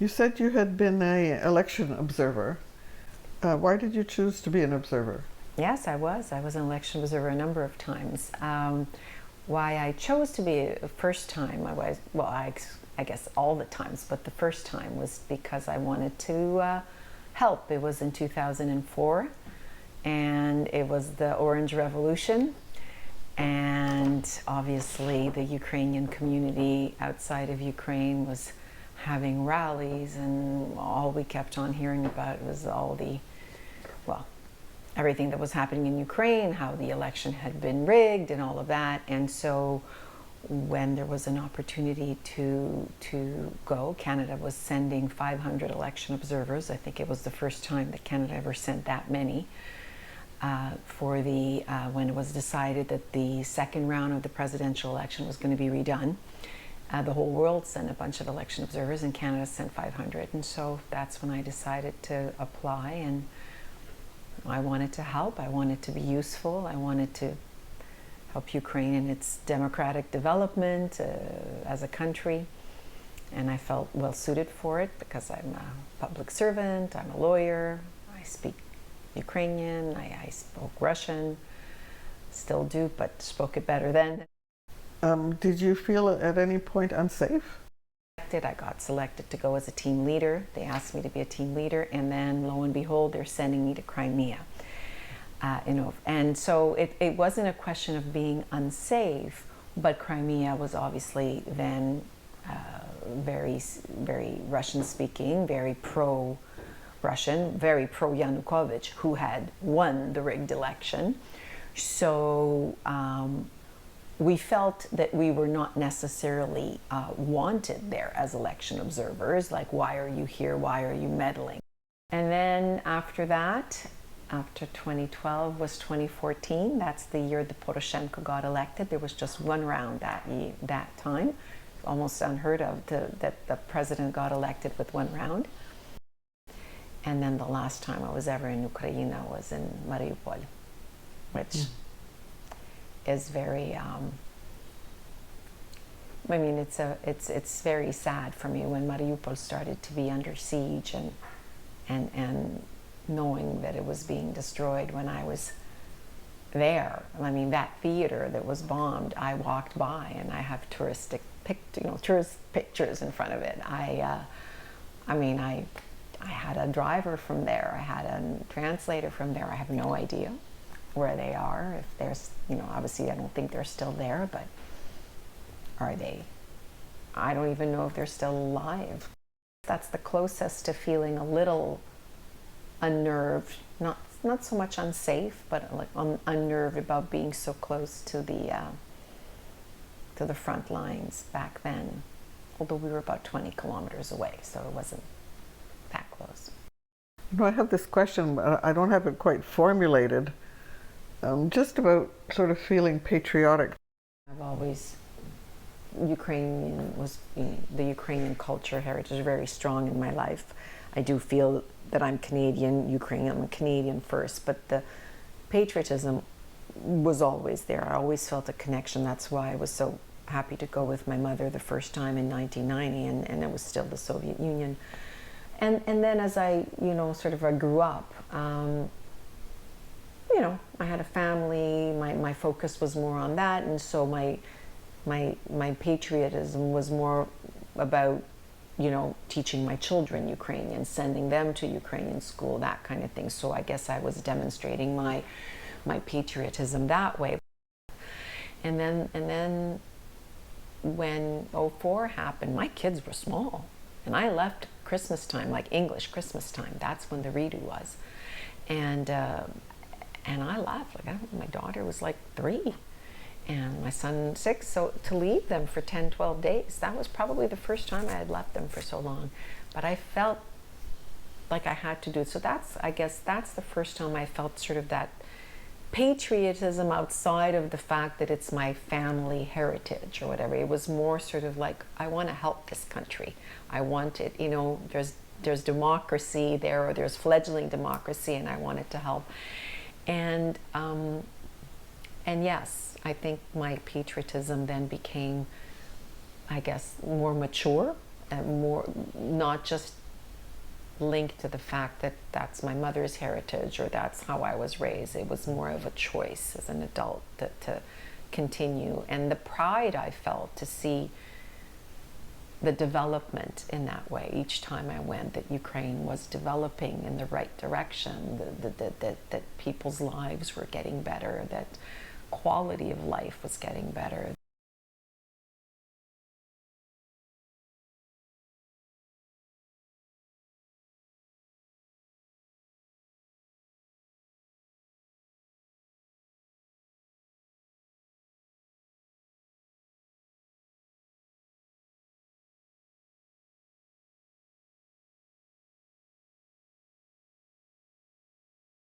You said you had been an election observer. Why did you choose to be an observer? Yes, I was. I was an election observer a number of times. Why I chose to be the first time, I guess all the times, but the first time was because I wanted to help. It was in 2004, and it was the Orange Revolution. And obviously the Ukrainian community outside of Ukraine was having rallies, and all we kept on hearing about was everything that was happening in Ukraine, how the election had been rigged and all of that. And so when there was an opportunity to go, Canada was sending 500 election observers. I think it was the first time that Canada ever sent that many. When it was decided that the second round of the presidential election was going to be redone, the whole world sent a bunch of election observers, and Canada sent 500. And so that's when I decided to apply, and I wanted to help. I wanted to be useful. I wanted to help Ukraine in its democratic development as a country. And I felt well suited for it because I'm a public servant, I'm a lawyer, I speak Ukrainian, I spoke Russian, still do, but spoke it better then. Did you feel at any point unsafe? I got selected to go as a team leader. They asked me to be a team leader, and then lo and behold, they're sending me to Crimea. And so it wasn't a question of being unsafe, but Crimea was obviously then very, very Russian-speaking, very pro-Russian, very pro-Yanukovych, who had won the rigged election. So we felt that we were not necessarily wanted there as election observers, like, why are you here, why are you meddling? And then after that, after 2012 was 2014, that's the year that Poroshenko got elected. There was just one round that time, almost unheard of, that the president got elected with one round. And then the last time I was ever in Ukraine was in Mariupol, which is very, it's very sad for me when Mariupol started to be under siege, and knowing that it was being destroyed when I was there. I mean, that theater that was bombed, I walked by, and I have tourist pictures in front of it. I had a driver from there. I had a translator from there. I have no idea where they are. If there's, obviously I don't think they're still there, but are they? I don't even know if they're still alive. That's the closest to feeling a little unnerved, not so much unsafe, but like unnerved about being so close to the front lines back then. Although we were about 20 kilometers away, so it wasn't that close. I have this question, but I don't have it quite formulated. Just about sort of feeling patriotic. I've always, the Ukrainian culture heritage is very strong in my life. I do feel that I'm Canadian, Ukrainian, I'm a Canadian first, but the patriotism was always there. I always felt a connection. That's why I was so happy to go with my mother the first time in 1990, and it was still the Soviet Union. And then as I grew up, I had a family, my focus was more on that, and so my patriotism was more about, teaching my children Ukrainian, sending them to Ukrainian school, that kind of thing. So I guess I was demonstrating my patriotism that way. And then when '04 happened, my kids were small, and I left Christmas time, like English Christmas time. That's when the redo was, and I left. My daughter was like 3, and my son 6. So to leave them for 10, 12 days, that was probably the first time I had left them for so long. But I felt like I had to do it. So I guess that's the first time I felt sort of that patriotism outside of the fact that it's my family heritage or whatever. It was more sort of like, I want to help this country. I want it, there's democracy there, or there's fledgling democracy, and I wanted to help. And yes, I think my patriotism then became, I guess, more mature more, not just linked to the fact that that's my mother's heritage or that's how I was raised. It was more of a choice as an adult to continue, and the pride I felt to see the development in that way each time I went, that Ukraine was developing in the right direction, that people's lives were getting better, that quality of life was getting better.